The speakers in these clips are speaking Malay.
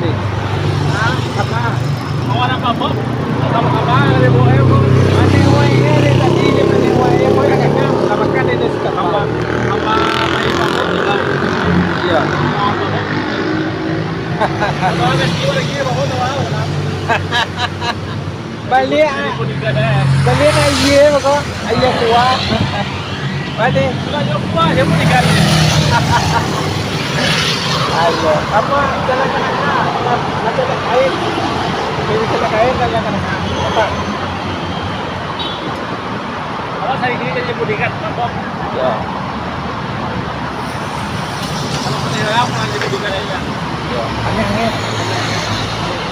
di. Sama. Mau apa Bob? Sama-sama dari boleh Bob. Mani wae di tadi di mani wae boy kan sama kan itu suka Sama main Bob juga. Iya. Kalau ada jiwa lagi Bob tahu lah. Balik balik aja kok. Ayo kuat. Mati. Sudah jumpa dia pun ikan. Ayo. Apa jalan kenapa? Ada kain. Ini kita kain jalan kenapa? Apa? Kalau saya ini jadi budikan Bob. Ya. Kalau saya mau jadi budikan aja. Ya. Aneh.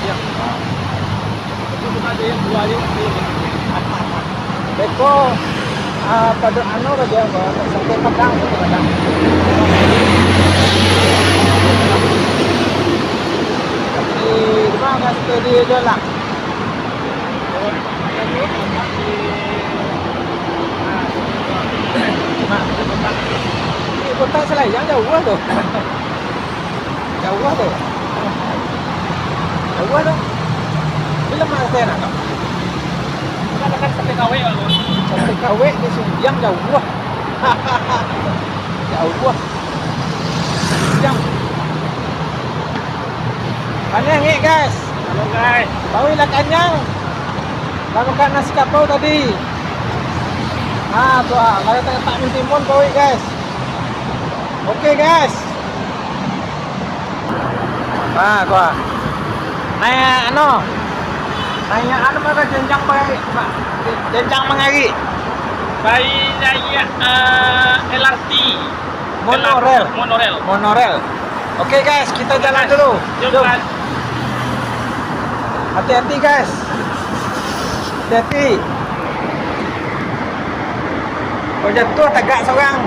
Ya. Itu bukan ada yang dua aja. Beko pada anu aja sampai Padang. Di mana studi jalan? Ini kota Selayang jauh tuh. Jauh tuh. Jauh tuh. Bila mana saya nak? Kita kan sampai KW kalau. Sampai KW di Sumbiang jauh. Jauh. Sumbiang. Aneh nih guys. Halo guys. Bawi lah kanyang. Kalau makan nasi kapau tadi. Ah, tuh kalau tak mintimun bawi guys. Oke guys. Ah, tuh. Nanya anu pada jenjang baik, jenjang mengari. Bayi saya LRT. Monorel. Oke guys, kita jalan dulu. Jom. Hati-hati guys. Hati-hati. Kau jatuh tegak seorang.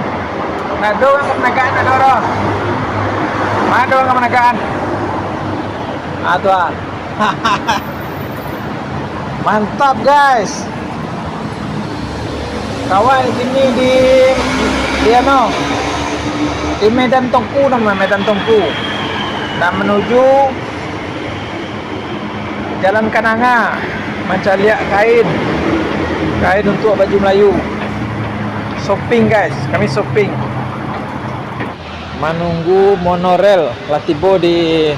Nado yang kemenagaan ada orang. Mana yang kemenagaan? Ah tuh. Mantap guys. Kawan sini di ano? Di Medan Tongku namanya, Medan Tongku. Dan menuju Jalan Kananga, Mancaliak kain untuk baju Melayu. Shopping guys, kami shopping. Menunggu monorel Latibo di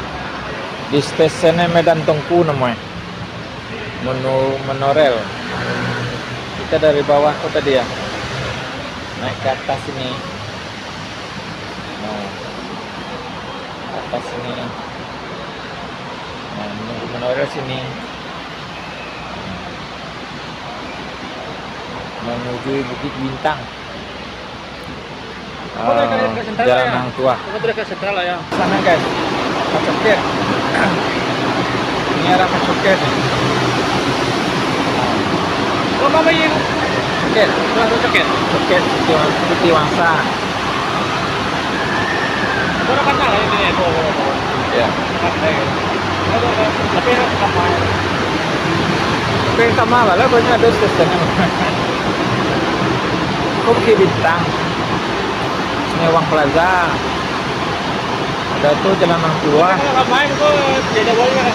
stasiun Medan Tongku namanya. Monorel. Kita dari bawah kota dia naik ke atas ini. Nah, atas ini. Nah, menunggu monorel sini. Menuju Bukit Bintang. Jalan Hang Tua. Kamu ke sentral lah ya. Sana guys, Pacoket. Ini arah Pacoket. Oh, mama yang Coket, langsung ceket. Coket Putih Wangsa. Berapa kata lah ini itu? Ya. Tapi sama. Oke, sama lah, banyak ada stasiunnya. Bukit Bintang. Newang Plaza. Ada tuh Jalan Hang Tua. Kalau main tuh jadi boleh.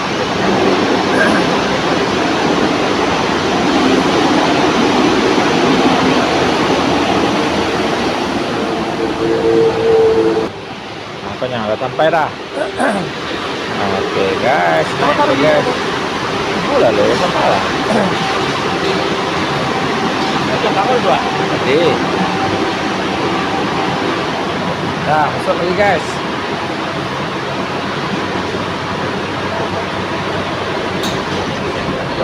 Makanya nggak sampai dah. Oke guys, oke guys. Bola lo sama lah. Itu kamu dua. Tadi. Nah, masuk lagi guys.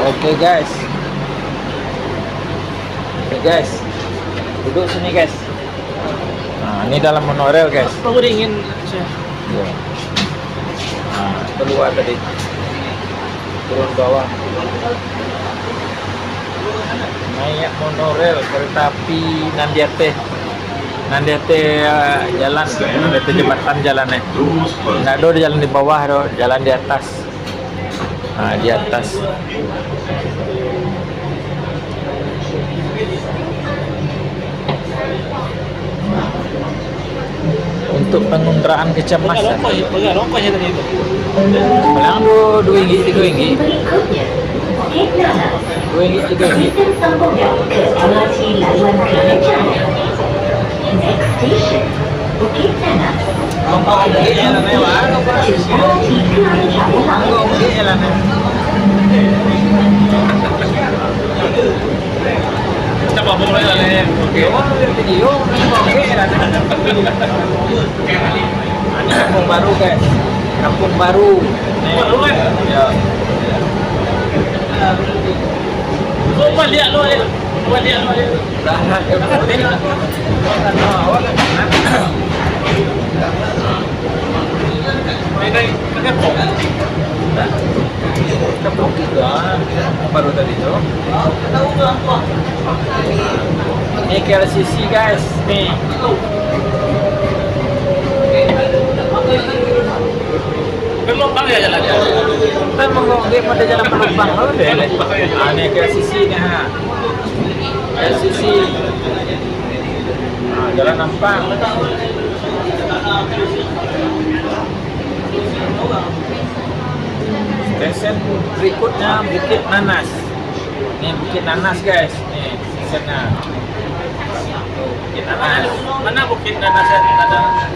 Oke guys. Oke guys. Duduk sini guys. Nah, ini dalam monorel guys. Kamu dingin sih. Ya. Nah, keluar tadi. Turun bawah. Naik monorel kereta api Nandiate. Nandiate jalan, Nandiate jembatan jalannya. Nggak ada di jalan di bawah, ada jalan di atas. Nah, di atas. Untuk pengunderaan kecemasan. Rokok ya tadi itu. Bilang RM2, RM3. Berikutnya, Bukit Nanas. RM2, RM3. Stesen sambungan ke LRT Laluan Kerajaan. Next station, Bukit Nanas. Oke, jalan lewat. To LRT Kerajaan. Oke, jalan. Coba boleh lah ya. Oke, video. Oke, jalan. Ini kampung baru guys. Kampung baru. Baru, kan? Ya. Coba lihat lu ya. Coba lihat lu ya. Dah, Ini kepok. Kepok juga. Baru tadi tuh. Ini KLCC guys. Nih. Gelombang ya jalannya. Kita mau dia pada jalan penumpang loh deh. Ini KLCC nih ha. KLCC. Nah, jalan nampak. Stesen berikutnya Bukit Nanas. Nih Bukit Nanas guys. Nih stasiunnya. Bukit Nanas. Mana Bukit Nanas yang ada?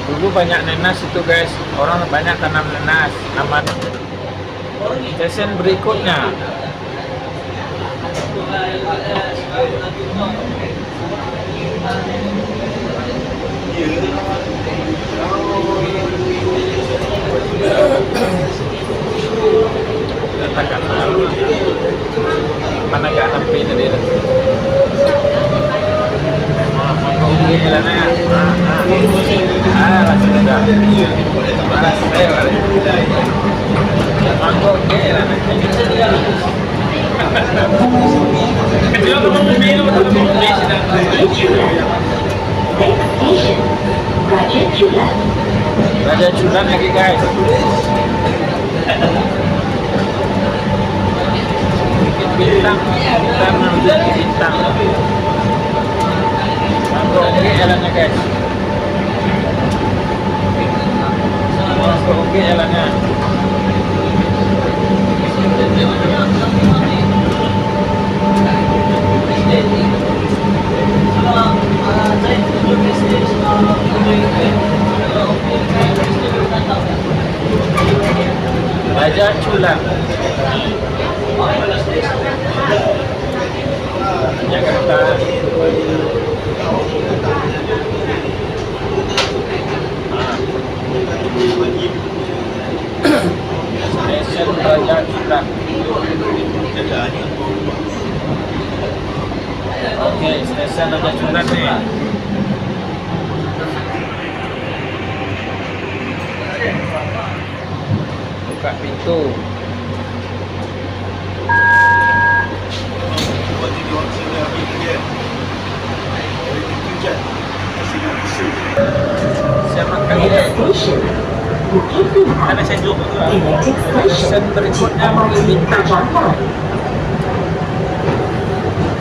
Dulu banyak nanas itu guys. Orang banyak tanam nanas. Nama stesen berikutnya. Letakkan lalu. Mana gak sampai tadi? Oke, jalannya. Langsung udah. Malas saya balik. Oke, jalannya. Kecil belum minum Next station, Raja Chulan. Raja Chulan lagi guys. Bukit Bintang, kita menuju Bukit Bintang. Oke, jalannya guys. Oke, jalannya. Raja Chulan. Jakarta. Stesen Raja Chulan. Oke, stesen Raja Chulan nih. Buka pintu. Siapa kali Next station, Bukit Bintang. Ada saya juga. Electric Stesen station, berikutnya LRT Bukit Bintang. Kerajaan.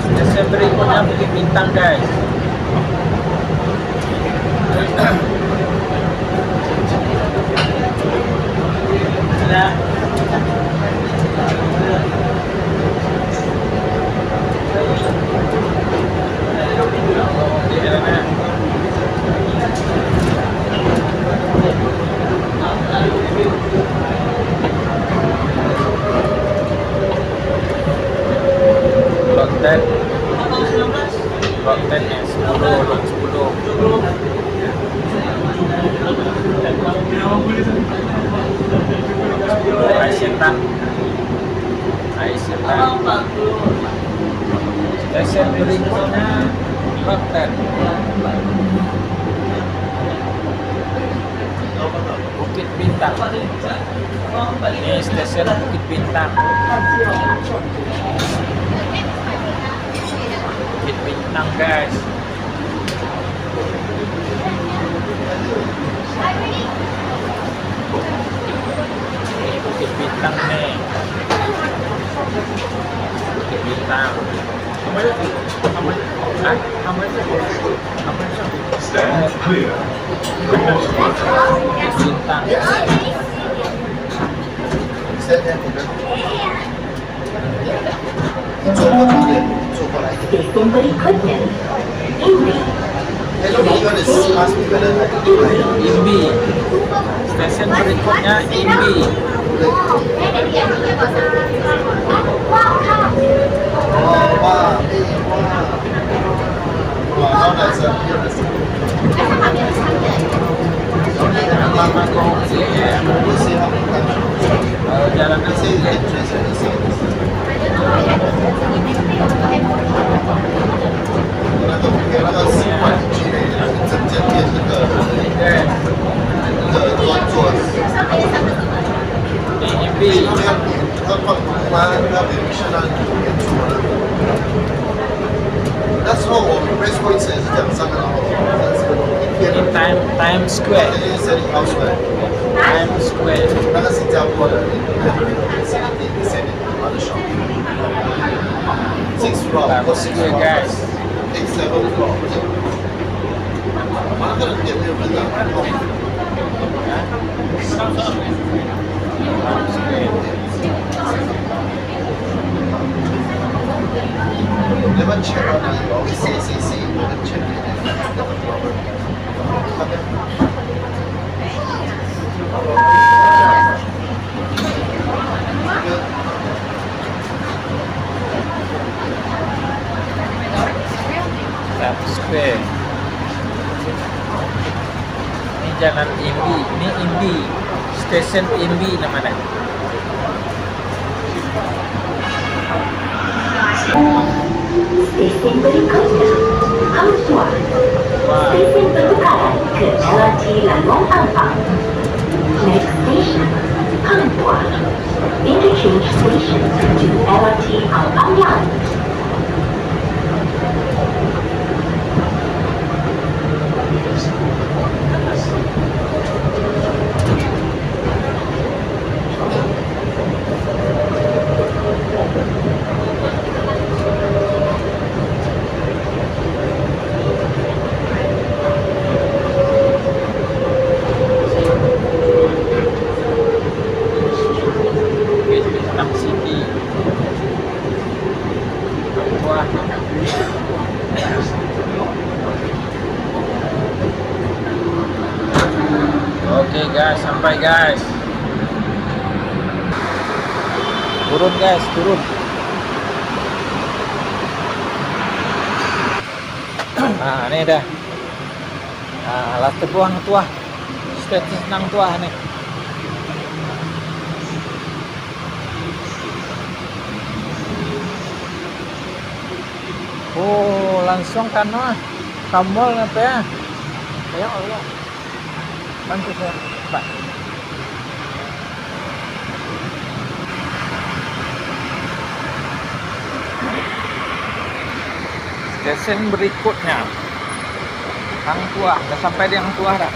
Stesen berikutnya Bukit Bintang guys. Blok 10. Blok 10 ya, 10, blok 10. Aisyatan. Stesen berikutnya Blok 10. Bukit Bintang. Ini stesen Bukit Bintang. Bukit Bintang guys. Ini Bukit Bintang nih. Bukit Bintang. Hah? Stand clear. Doors closed. Bintang. Stesen berikutnya Inbi. Imbi. Stesen berikutnya Imbi. Jalannya Imbi.那时候我们 race course 也是讲3个，3个，1天 Times Square. Times Times Square. 那个新加坡的，6 floor， Times Square, guys. 7 floor。那个人也没有人啊。 Times Square. Never check on it. You always see. Never check it. Times Square. Ini jalan Imbi. Ini Imbi. Stesen Imbi namanya. Stesen berikutnya Hang Tuah. Stesen pertukaran ke LRT Laluan Ampang. Next station Hang Tuah. Interchange station to LRT Ampang Line. Vietnam City. Wah. Oke guys, sampai guys. Turun guys, turun. Nah, ini dah. Nah, alas tebuang tuah. Stesen nang tuah nih. Oh, langsung kan mah. Kamol apa ya? Kayak Allah. Bantu saya, Pak. Stesen berikutnya Hang Tuah. Udah sampai di Hang Tuah dah.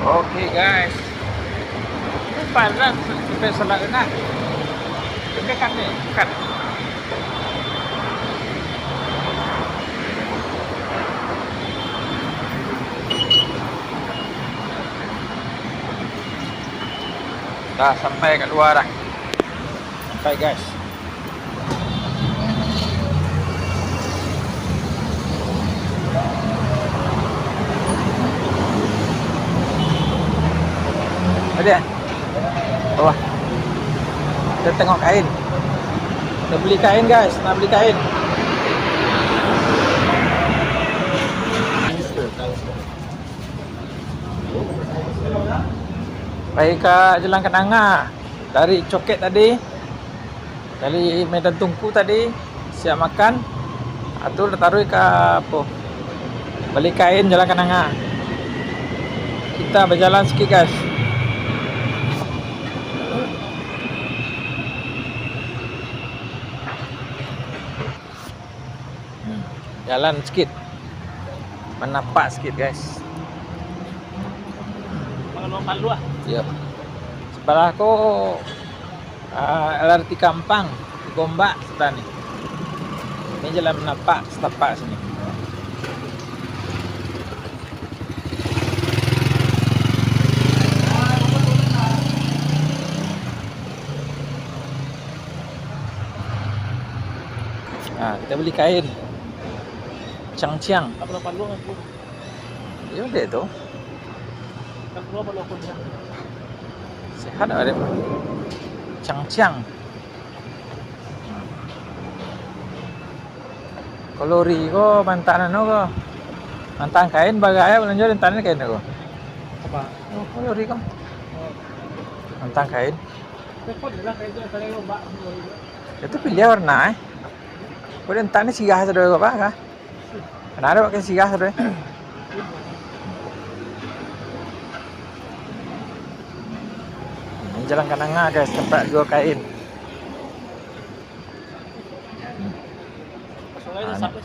Oke guys, panas sampai sebelah sana. Dekat nih, dekat. Dah sampai kat luar dah. Sampai guys. Ada? Bawah. Kita tengok kain. Kita beli kain guys, nak beli kain. Pergi ke Jalan Kenanga. Dari Coket tadi. Dari Medan Tungku tadi. Siap makan. Atau dah taruh ke apa? Beli kain Jalan Kenanga. Kita berjalan sikit guys. Jalan sikit. Menapak sikit guys. Malu ah. Yep. Sebelah aku LRT Kampang di Gombak sebelah ni. Ini jalan menapak setapak sini. Kita beli kain. Ciang-ciang. Apa nak palu aku? Ya udah tu. Tak keluar palu aku dia. Sehat ada. Ciang-ciang. Kolori ko mantan ano ko. Mantan kain bagaya belanja dan tanah kain ko. Apa? Oh, kolori ko. Mantan kain. Repot lah kayak itu tadi Mbak. Itu pilih warna Kemudian tanah sigah saudara ko ba ka? Kenapa pakai sigah saudara? Ini Jalan Kenanga guys, tempat jual kain.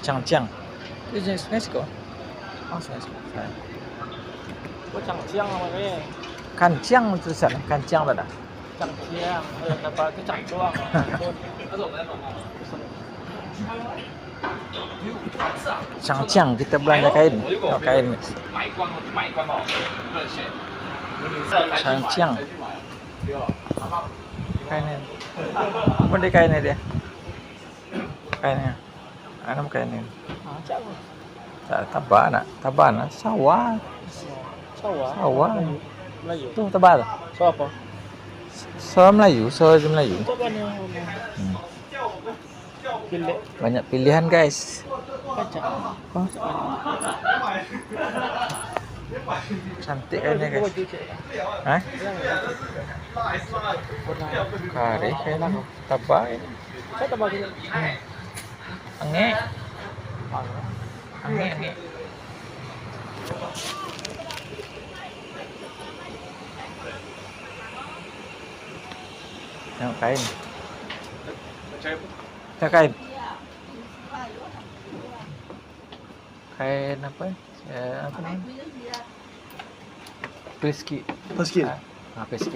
Ciang-ciang. Itu jenis UNESCO. Oh, UNESCO. Oh, Changjiang namanya. Kanciang tulisan, kanciang pada. Changjiang. Dapat itu Changchuang. Ciang-ciang kita belanja kain. Oh, kain. Ciang-ciang. Kainnya. Apa dia kainnya dia? Kainnya. Ano kainnya? Tabana, tabana, sawah. Sawah. Melayu. Tuh tebal. So apa? Saw Melayu, saw Melayu. Itu kan yang pilih Banyak pilihan guys. kaca. Oh. Cantik kainnya guys. Hah? Kare kainnya. Tabak ini. Saya tak bagi. Ange. Ange. Yang kain. Yang kain. Kain apa? Apa namanya? Peski. Peskin. Peski.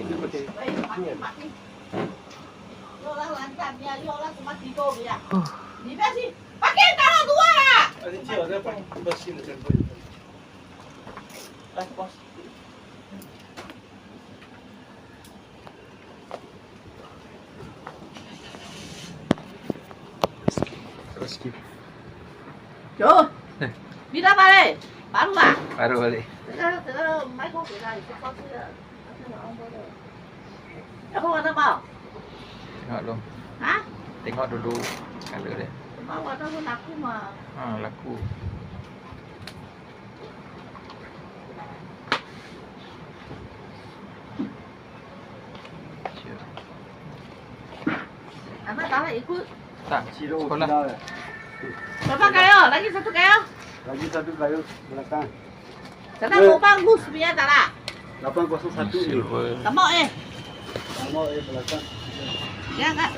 Bos. Peski. Chú, đi đâu vào đây? Bán không ạ? Baru balik. Thế đó, máy không phải là sẽ có cái Em không ăn đâu bảo? Tengok dulu. Hả? Tengok dulu. Ada deh. Mau vào đâu có laku mà. Laku. Abang tak nak ikut. Tak, sekolah. Berapa kayu? Lagi satu kayu? Lagi satu kayu belakang. Sana mau bagus punya tak nak? 801 ni. Tak mau eh. Mau belakang. Ya kak.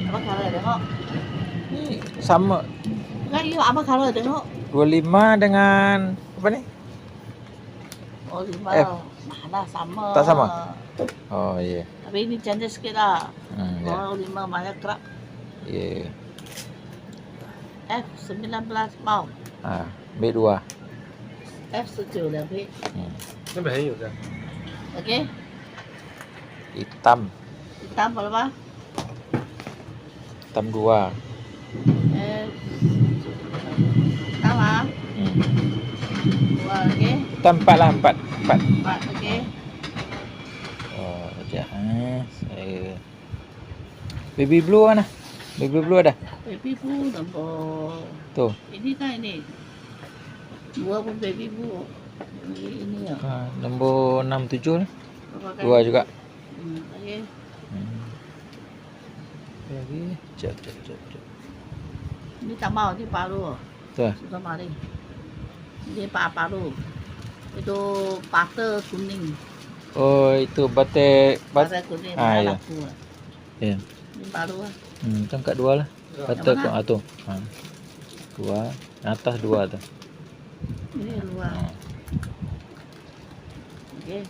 Abang kalau tengok. Ini sama Enggak iya, abang kalau tengok. 25 dengan apa nih? Oh, 5. F. Mana sama. Tak sama? Oh iya. Tapi ini cantik sikit lah. Ya. Oh, 5 banyak kerak. Iya. F19 mau. B2. F7 lebih. Ini bahaya kan? Okey. Hitam. Hitam berapa? Hitam 2. Hitam ah. 2 okey. Hitam 4 lah, 4. 4 okey. Oh, sekejap. Saya baby blue mana? Baby blue ada? Baby blue nombor. Tuh. Ini kan ini. 2 pun baby blue. Ini ya. Nombor 67 nih. Berapa 2 juga. Okey. Lagi. Jap. tak mau, ini paru. Tuh. Sudah mari. Ini paru. Itu butter kuning. Oh, itu bate Butter kuning. Ah, ya. Laku. Ya. Ini paru. Tangkat dua lah. Bate Yang mana? tu. Dua, atas dua tu. Ini luar. Okey.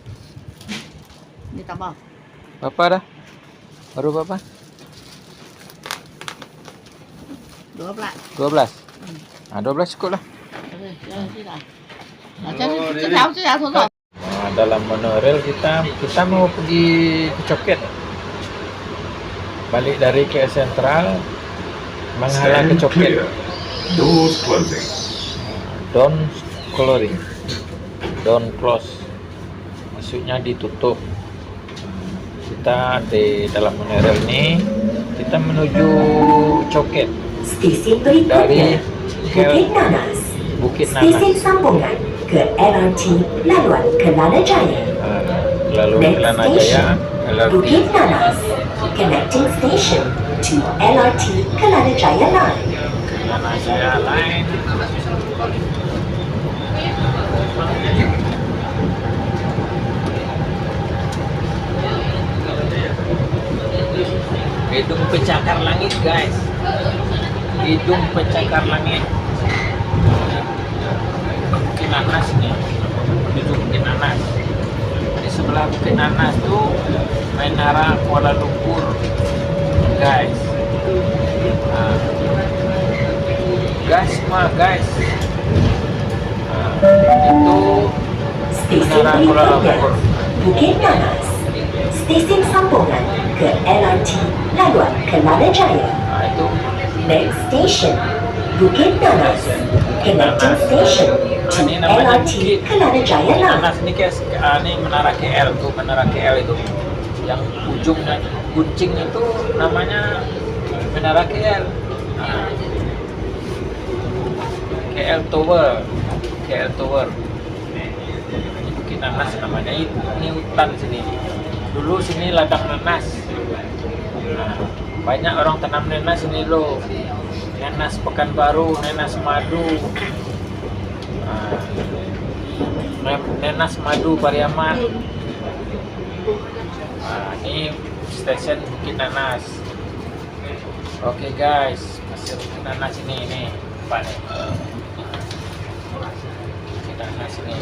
Ini tambah. Berapa dah? Baru berapa? 12. 12. 12 cukup lah. Okey, jangan tidak. Macam tu. Dalam monorail kita mau pergi ke Coket. Balik dari KL Sentral menghalang ke Coket. Doors closing. Don't closing. Don't close. Maksudnya ditutup. Kita di dalam monorail ini kita menuju Coket Stesen dari berikutnya Bukit Bukit Nanas. Nanas. Stesen sambungan ke LRT laluan Kelana Jaya. Lalu Next Kelana station, Jaya LRT. Bukit Nanas. Connecting station to LRT Kelana Jaya line. Kelana Jaya Line. Hidung pencakar langit, guys. Hidung pencakar langit. Bukit Nanas nih. Menuju Bukit Nanas. Di sebelah Bukit Nanas tuh Menara Kuala Lumpur, guys. Gas mah, guys. Itu Stesen Menara Kuala berikutnya Lumpur. Bukit Nanas. Stesen sambungan ke LRT laluan Kelana Jaya. Itu Next station, Bukit Nanas. Connecting station to Ini namanya LRT Bukit Kelana Jaya line. Nanas ini ini Menara KL tuh, Menara KL itu yang ujungnya kuncing itu namanya Menara KL. KL Tower. KL Tower. Ini Bukit Nanas namanya. Ini hutan sini. Dulu sini ladang nanas. Banyak orang tanam nanas ini loh. Nanas Pekanbaru, nanas madu. Nanas madu Pariaman. Ini stasiun Bukit Nanas. Oke guys, masih Bukit Nanas ini Pak nih. Bukit Nanas ini.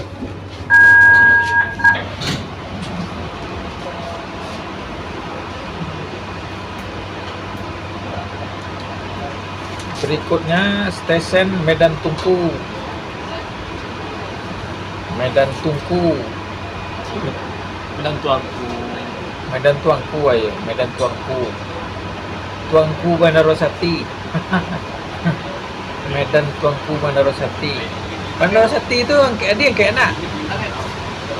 Berikutnya stasiun Medan Tungku. Medan Tungku. Dan tuanku. Medan Tuangku ayo, Medan Tuangku. Tuangku Bandarosati. Medan Tuangku Bandarosati. Bandarosati itu dia yang kayak nak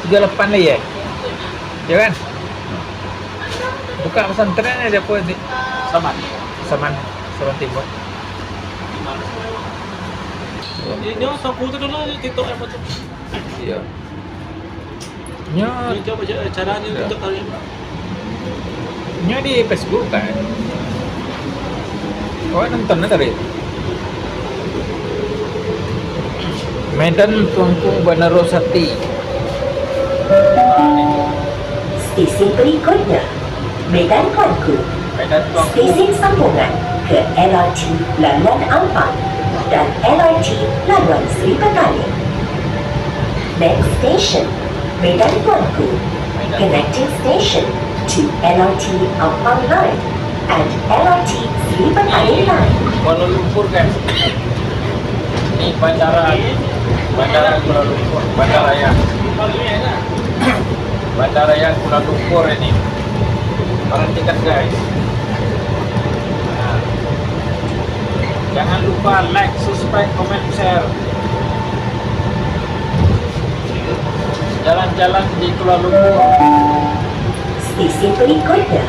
38 lah ya. Ya kan? Buka pesantren ada apa di Saman. Saman Timur. Ini aku tu dulu TikTok apa tu? Iya. Nya Ini coba caranya Ya. TikTok kali ini. nya di Facebook kan. Kau nonton tadi? Medan Tuangku Bandarosati. Stesen berikutnya, Medan Tuanku. Medan Tuangku. Stesen sambungan ke LRT laluan Ampang dan LRT laluan Sri Petaling. Next station, Medan Tuanku. Connecting station to LRT Ampang line and LRT Sri Petaling line. Kuala Lumpur guys. Ini bandara Kuala Lumpur, bandaraya. Bandaraya Kuala Lumpur ini. Perhatikan guys. Nah. Jangan lupa like, subscribe, comment, share. Jalan-jalan di Kuala Lumpur. Stesen berikutnya,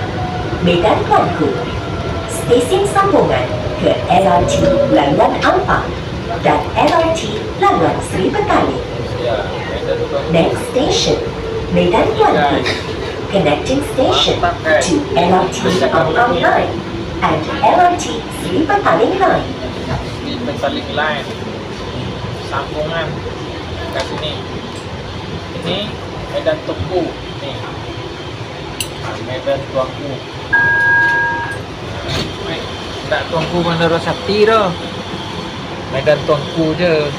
Medan Tuanku. Stesen sambungan ke LRT laluan Ampang dan LRT laluan Sri Petaling. Ya, Medan Tuangku. Next station, Medan Tuanku. Connecting station to LRT Ampang line and LRT Sri Petaling line. Metallic line, sambungan ke sini. Ini medan tuku nih. Medan tuangku. Tak tuangku mana Rosati dah. Medan tuangku je.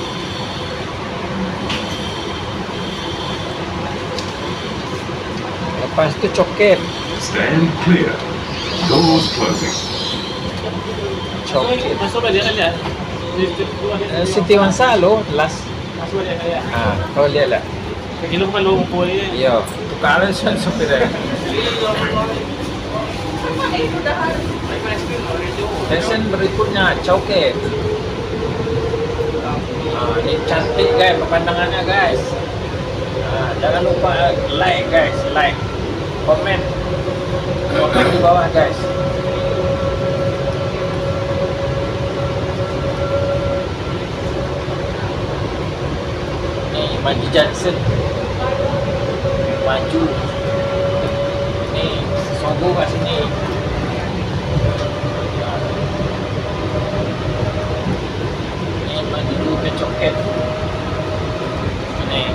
Lepas tu coket. Stand clear. Doors closing. Coket. Masuk balik kalian. Siti Wansalo last. Masuk balik kalian. Kau lihat lah. Kilo kan lumpur ni. Ya, tukar lah supir dia. Stesen berikutnya coket. Ini cantik guys pemandangannya guys. Jangan lupa like guys, like, komen di bawah guys. Nih Maju Johnson, maju. Nih Sogo kat sini. Nih maju dulu ke coket. Nih.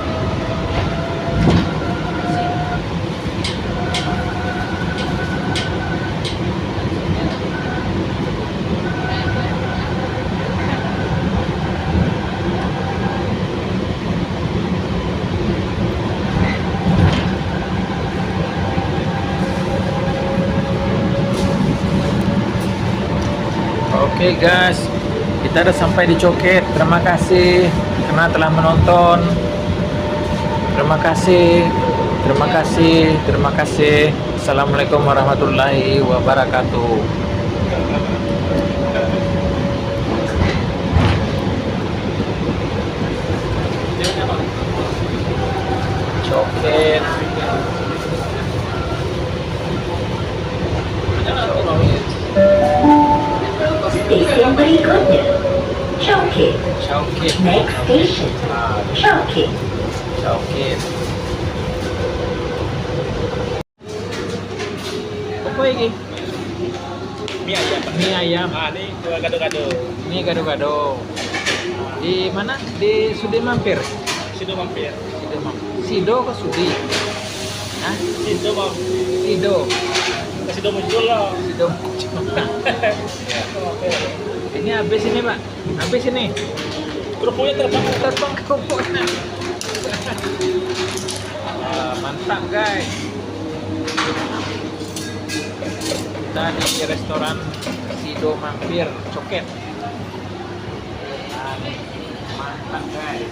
Oke guys, kita udah sampai di Coket. Terima kasih karena telah menonton. Terima kasih. Assalamualaikum warahmatullahi wabarakatuh. Coket. Stasiun berikutnya, Coket. Coket. Next station, Coket. Coket. Apa lagi? Mie ayam. Mie ayam. Ni gado-gado. Ini gado-gado. Di mana? Di Sudi Mampir. Sido mampir. Sido ke Sudi? Hah? Sido mampir. Sido. Sido muncul lah. Sido. Ini habis ini Pak. Habis ini. Kerupuknya terbang. Terbang kerupuknya. Mantap guys. Kita di restoran Sido Mampir Coket. Mantap guys.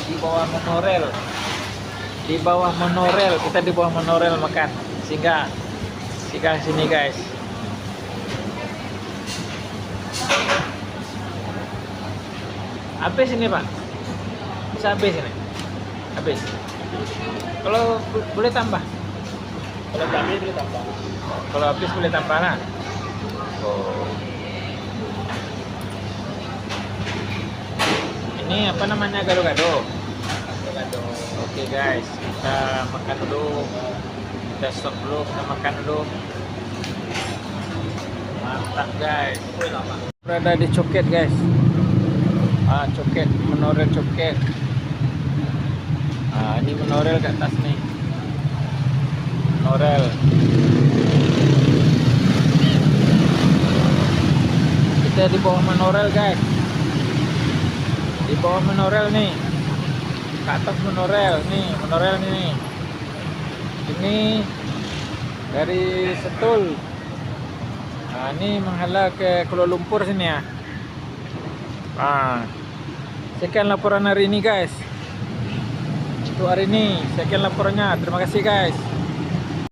Di bawah monorel. Di bawah monorel, kita di bawah monorel makan. Sehingga sini guys. Habis ini Pak. Bisa habis ini. Habis. Kalau boleh tambah. Kalau kami boleh tambah. Kalau habis boleh tambah lah. Oh. Ini apa namanya gado-gado. Oke guys, kita makan dulu. Kita stop dulu, kita makan dulu. Mantap guys. Berada di Coket guys. Coket, monorel Coket. Ini monorel ke atas nih. Monorel. Kita di bawah monorel guys. Di bawah monorel nih. Ke atas monorel nih, monorel nih. Ini dari Sentul. Ini menghala ke Kuala Lumpur sini ya. Sekian laporan hari ini guys. Untuk hari ini sekian laporannya. Terima kasih guys.